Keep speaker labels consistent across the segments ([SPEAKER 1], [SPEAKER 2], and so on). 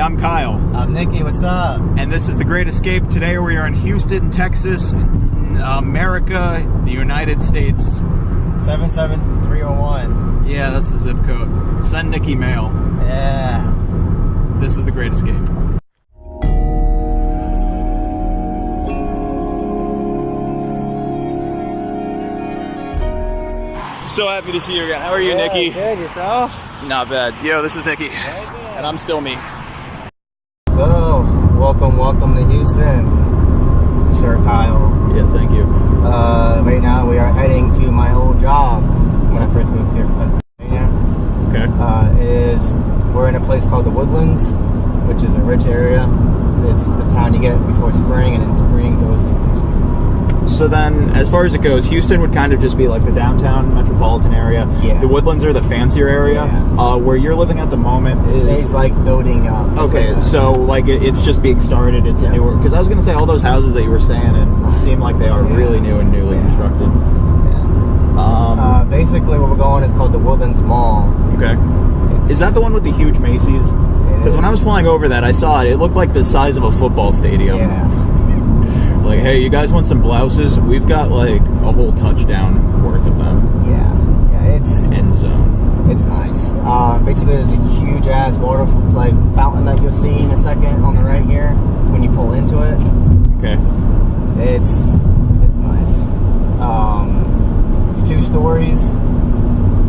[SPEAKER 1] I'm Kyle.
[SPEAKER 2] I'm Nikki, what's up?
[SPEAKER 1] And this is The Great Escape. Today we are in Houston, Texas, America, the United States.
[SPEAKER 2] 77301.
[SPEAKER 1] Yeah, that's the zip code. Send Nikki mail.
[SPEAKER 2] Yeah.
[SPEAKER 1] This is The Great Escape. So happy to see you again. How are you, Nikki?
[SPEAKER 2] Good, yourself?
[SPEAKER 1] Not bad. Yo, this is Nikki. And I'm still me.
[SPEAKER 2] So, welcome to Houston, Sir Kyle.
[SPEAKER 1] Yeah, thank you.
[SPEAKER 2] Right now we are heading to my old job when I first moved here from Pennsylvania.
[SPEAKER 1] Okay.
[SPEAKER 2] We're in a place called the Woodlands, which is a rich area. It's the town you get before spring, and then spring goes to Houston.
[SPEAKER 1] So then, as far as it goes, Houston would kind of just be like the downtown metropolitan area.
[SPEAKER 2] Yeah.
[SPEAKER 1] The Woodlands are the fancier area.
[SPEAKER 2] Yeah.
[SPEAKER 1] Where you're living at the moment
[SPEAKER 2] It's like building up.
[SPEAKER 1] Okay, so like it's just being started. It's a newer. Because I was going to say all those houses that you were staying in seem like they are really new and newly constructed.
[SPEAKER 2] Yeah. Basically, where we're going is called the Woodlands Mall.
[SPEAKER 1] Okay. Is that the one with the huge Macy's? Because when I was flying over that, I saw it. It looked like the size of a football stadium.
[SPEAKER 2] Yeah.
[SPEAKER 1] Like, hey, you guys want some blouses? We've got like a whole touchdown worth of them.
[SPEAKER 2] Yeah, it's
[SPEAKER 1] End zone.
[SPEAKER 2] It's nice. Basically, there's a huge ass water fountain that you'll see in a second on the right here when you pull into it.
[SPEAKER 1] Okay.
[SPEAKER 2] It's nice. It's 2 stories,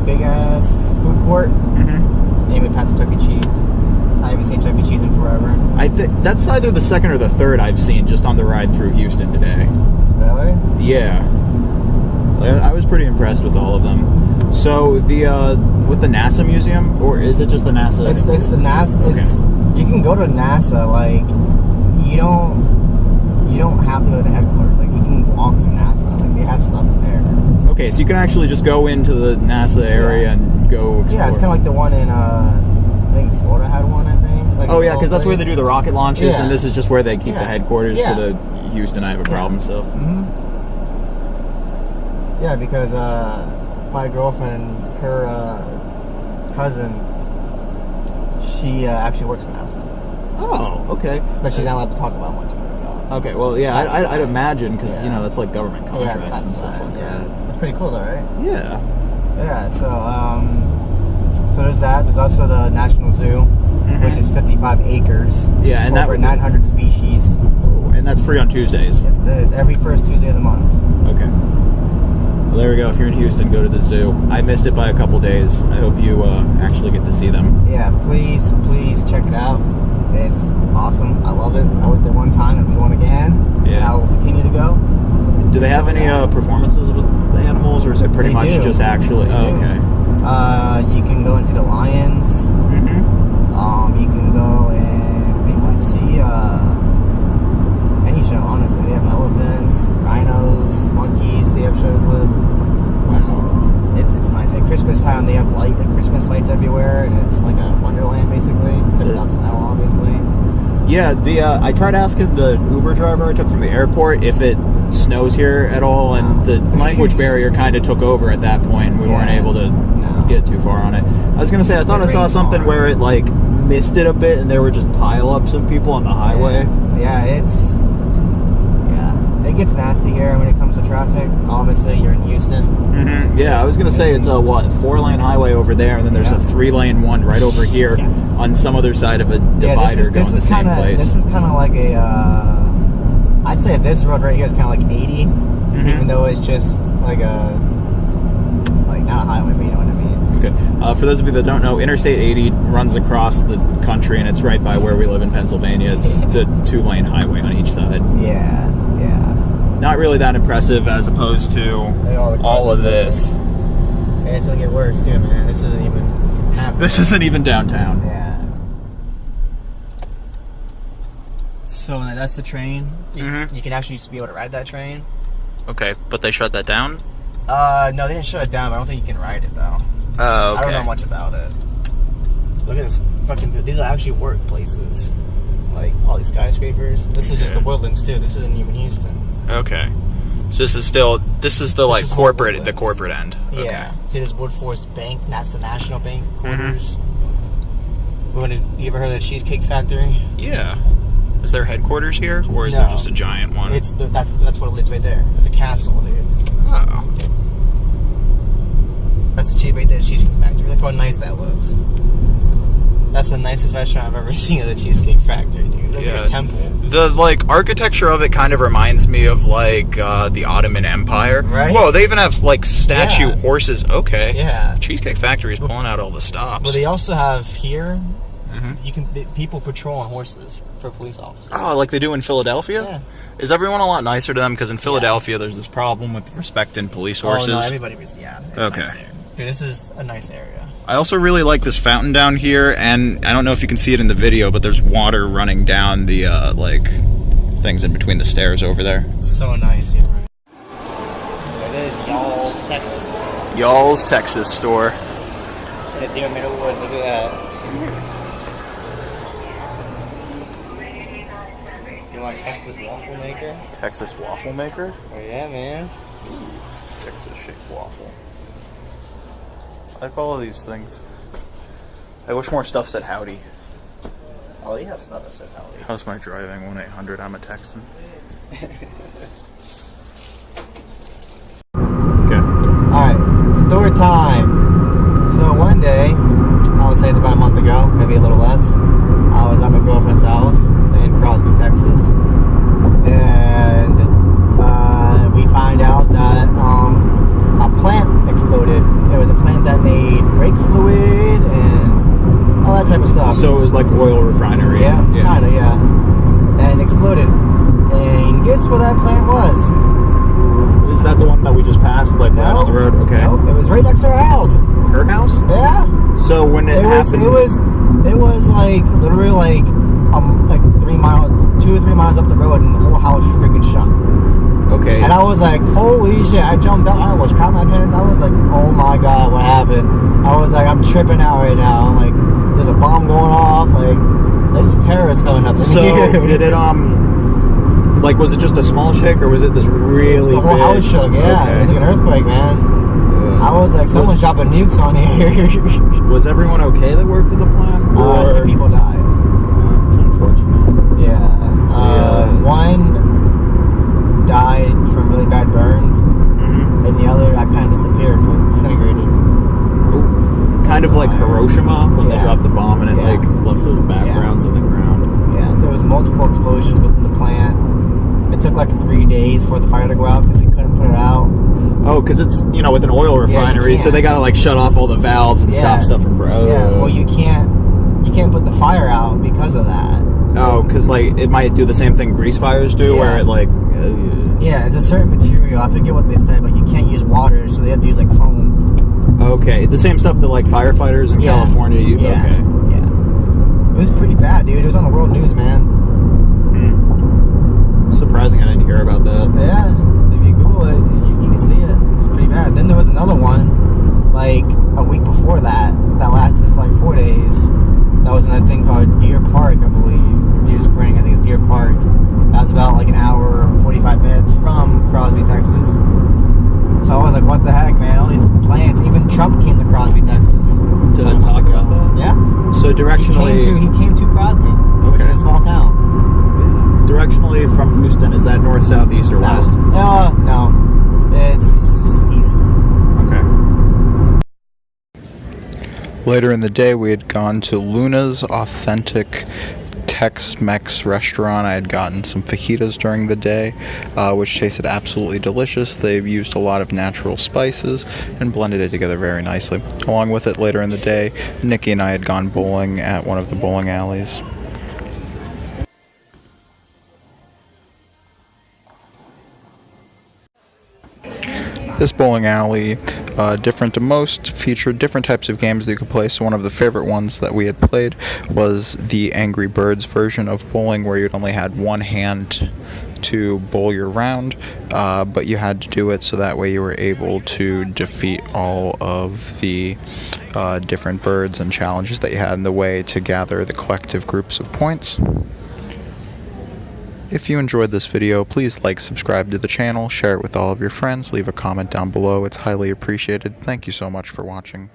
[SPEAKER 2] big ass food court.
[SPEAKER 1] Mm-hmm.
[SPEAKER 2] Name it past Chuck E. Cheese. I haven't seen Chuck E. Cheese in forever.
[SPEAKER 1] I think that's either the second or the third I've seen just on the ride through Houston today.
[SPEAKER 2] Really?
[SPEAKER 1] Yeah. I was pretty impressed with all of them. So with the NASA museum, or is it just the NASA?
[SPEAKER 2] It's the NASA.
[SPEAKER 1] Okay.
[SPEAKER 2] You can go to NASA. Like you don't have to go to the headquarters. Like you can walk through NASA. Like they have stuff there.
[SPEAKER 1] Okay, so you can actually just go into the NASA area and go explore.
[SPEAKER 2] Yeah, it's kind of like the one in I think Florida had one. I think. Like
[SPEAKER 1] oh yeah, because that's where they do the rocket launches, and this is just where they keep the headquarters for the Houston I Have a Problem stuff.
[SPEAKER 2] Mm-hmm. Yeah, because my girlfriend, her cousin, she actually works for NASA.
[SPEAKER 1] Oh, okay.
[SPEAKER 2] But she's not allowed to talk about much about her job.
[SPEAKER 1] Okay, well, yeah, I'd imagine, because, that's like government contracts
[SPEAKER 2] it's
[SPEAKER 1] and stuff like that.
[SPEAKER 2] It's pretty cool, though, right?
[SPEAKER 1] Yeah.
[SPEAKER 2] Yeah, so there's that. There's also the National Zoo, which is 55 acres.
[SPEAKER 1] Yeah, and
[SPEAKER 2] over 900 species.
[SPEAKER 1] And that's free on Tuesdays.
[SPEAKER 2] Yes, it is. Every first Tuesday of the month.
[SPEAKER 1] Okay. Well, there we go. If you're in Houston, go to the zoo. I missed it by a couple days. I hope you actually get to see them.
[SPEAKER 2] Yeah, please check it out. It's awesome. I love it. I went there one time and I'm going again. Yeah. And I will continue to go.
[SPEAKER 1] Do they have any performances with the animals, or is it pretty much just actually... Oh, okay.
[SPEAKER 2] You can go and see the lions.
[SPEAKER 1] Mm-hmm.
[SPEAKER 2] You can go and pretty much see any show, honestly. They have elephants, rhinos, monkeys they have shows with.
[SPEAKER 1] Wow.
[SPEAKER 2] It's nice. At Christmas time, they have Christmas lights everywhere, and it's like a wonderland, basically. Except without snow, obviously.
[SPEAKER 1] Yeah, I tried asking the Uber driver I took from the airport if it snows here at all, and the language barrier kind of took over at that point, and we weren't able to get too far on it. I was going to say, I thought I saw something where it, missed it a bit, and there were just pile-ups of people on the highway.
[SPEAKER 2] Yeah, it gets nasty here when it comes to traffic. Obviously, you're in Houston.
[SPEAKER 1] Mm-hmm. Yeah, I was going to say, it's a, 4-lane highway over there, and then there's a 3-lane one right over here on some other side of a divider going the same place.
[SPEAKER 2] This is kind of like a, I'd say this road right here is kind of like 80, even though it's just not a highway, but you know what I mean.
[SPEAKER 1] Okay. For those of you that don't know, Interstate 80 runs across the country, and it's right by where we live in Pennsylvania. It's the 2-lane highway on each side.
[SPEAKER 2] Yeah.
[SPEAKER 1] Not really that impressive as opposed to all of this.
[SPEAKER 2] Yeah, it's going to get worse, too, man. This isn't even happening.
[SPEAKER 1] This isn't even downtown.
[SPEAKER 2] Yeah. So that's the train. You can actually just be able to ride that train.
[SPEAKER 1] Okay, but they shut that down?
[SPEAKER 2] No, they didn't shut it down, but I don't think you can ride it, though.
[SPEAKER 1] Oh, okay.
[SPEAKER 2] I don't know much about it. Look at this fucking... These are actually workplaces. Like, all these skyscrapers. This is just the Woodlands, too. this isn't even Houston.
[SPEAKER 1] Okay. So this is the corporate end. Okay.
[SPEAKER 2] Yeah. See, there's Woodforest Bank. That's the National Bank quarters. You ever heard of the Cheesecake Factory?
[SPEAKER 1] Yeah. Is there headquarters here, or is there just a giant one?
[SPEAKER 2] That's what it is right there. It's a castle, dude.
[SPEAKER 1] Oh.
[SPEAKER 2] That's the right there, Cheesecake Factory. Look how nice that looks. That's the nicest restaurant I've ever seen of the Cheesecake Factory, dude. It's like a temple.
[SPEAKER 1] The architecture of it kind of reminds me of the Ottoman Empire.
[SPEAKER 2] Right.
[SPEAKER 1] Whoa, they even have statue horses. Okay.
[SPEAKER 2] Yeah.
[SPEAKER 1] Cheesecake Factory is pulling out all the stops.
[SPEAKER 2] Well, they also have here. People patrol on horses for police officers.
[SPEAKER 1] Oh, like they do in Philadelphia?
[SPEAKER 2] Yeah.
[SPEAKER 1] Is everyone a lot nicer to them? Because in Philadelphia, there's this problem with respecting police horses.
[SPEAKER 2] Oh, no, everybody was,
[SPEAKER 1] Okay.
[SPEAKER 2] Nice there. Dude, this is a nice area.
[SPEAKER 1] I also really like this fountain down here, and I don't know if you can see it in the video, but there's water running down the, things in between the stairs over there.
[SPEAKER 2] It's so nice here, right? There it is, Y'all's Texas.
[SPEAKER 1] Y'all's Texas store.
[SPEAKER 2] And it's near Middlewood, look at that. You want Texas waffle maker?
[SPEAKER 1] Texas waffle maker?
[SPEAKER 2] Oh yeah, man.
[SPEAKER 1] Texas shake waffle. I like all of these things. I wish more stuff said howdy.
[SPEAKER 2] Oh, you have stuff that says howdy.
[SPEAKER 1] How's my driving? 1-800, I'm a Texan. Okay.
[SPEAKER 2] Alright, story time. So one day, I would say it's about a month ago, maybe a little less, I was at my girlfriend's house in Crosby, Texas. And we find out that a plant exploded. It was a plant that made brake fluid and all that type of stuff.
[SPEAKER 1] So it was like oil refinery.
[SPEAKER 2] Yeah, kinda, yeah. And it exploded. And guess where that plant was?
[SPEAKER 1] Is that the one that we just passed, right on the road? Okay.
[SPEAKER 2] Nope, it was right next to our house.
[SPEAKER 1] Her house?
[SPEAKER 2] Yeah.
[SPEAKER 1] So when it happened,
[SPEAKER 2] it was like literally like 2 or 3 miles up the road, and the whole house freaking shook.
[SPEAKER 1] Okay.
[SPEAKER 2] And I was like, holy shit! I jumped out. I almost caught my pants. I was like, oh my god, what happened? I was like, I'm tripping out right now. I'm like, there's a bomb going off. Like, there's some terrorists coming up.
[SPEAKER 1] So did it was it just a small shake, or was it this really
[SPEAKER 2] the whole
[SPEAKER 1] big?
[SPEAKER 2] House shook? Yeah,
[SPEAKER 1] Okay.
[SPEAKER 2] it was like an earthquake, man. I was like, someone's dropping nukes on here.
[SPEAKER 1] Was everyone okay that worked at the plant?
[SPEAKER 2] 2 people died.
[SPEAKER 1] That's unfortunate.
[SPEAKER 2] Yeah. One died from really bad burns, and the other got kind of disappeared, so it disintegrated.
[SPEAKER 1] Kind of like Hiroshima when they dropped the bomb and it left the backgrounds in the ground.
[SPEAKER 2] Yeah, there was multiple explosions within the plant. It took like 3 days for the fire to go out because they couldn't put it out.
[SPEAKER 1] Oh, because it's with an oil refinery, so they gotta shut off all the valves and stop stuff from.
[SPEAKER 2] Yeah, well you can't put the fire out because of that.
[SPEAKER 1] Oh, because it might do the same thing grease fires do, where it
[SPEAKER 2] yeah, it's a certain material. I forget what they said, but you can't use water, so they have to use foam.
[SPEAKER 1] Okay, the same stuff that firefighters in California use.
[SPEAKER 2] Yeah.
[SPEAKER 1] Okay.
[SPEAKER 2] Yeah. It was pretty bad, dude. It was on the world news, man.
[SPEAKER 1] Surprising I didn't hear about that.
[SPEAKER 2] Yeah, if you Google it, you can see it. It's pretty bad. Then there was another one, a week before that lasted for 4 days. That was in a thing called Deer Park, I believe. Deer Spring, I think it's Deer Park. That was about an hour and 45 minutes from Crosby, Texas. So I was like, what the heck, man? All these plants. Even Trump came to Crosby, Texas.
[SPEAKER 1] Did I talk about that?
[SPEAKER 2] Yeah.
[SPEAKER 1] So directionally...
[SPEAKER 2] He came to Crosby, which is a small town.
[SPEAKER 1] Directionally from Houston, is that north, south, east, or west?
[SPEAKER 2] No. It's east.
[SPEAKER 1] Okay. Later in the day, we had gone to Luna's Authentic Tex-Mex restaurant. I had gotten some fajitas during the day, which tasted absolutely delicious. They've used a lot of natural spices and blended it together very nicely. Along with it, later in the day, Nikki and I had gone bowling at one of the bowling alleys. This bowling alley, different to most, featured different types of games that you could play. So one of the favorite ones that we had played was the Angry Birds version of bowling, where you'd only had one hand to bowl your round, but you had to do it so that way you were able to defeat all of the different birds and challenges that you had in the way to gather the collective groups of points. If you enjoyed this video, please subscribe to the channel, share it with all of your friends, leave a comment down below. It's highly appreciated. Thank you so much for watching.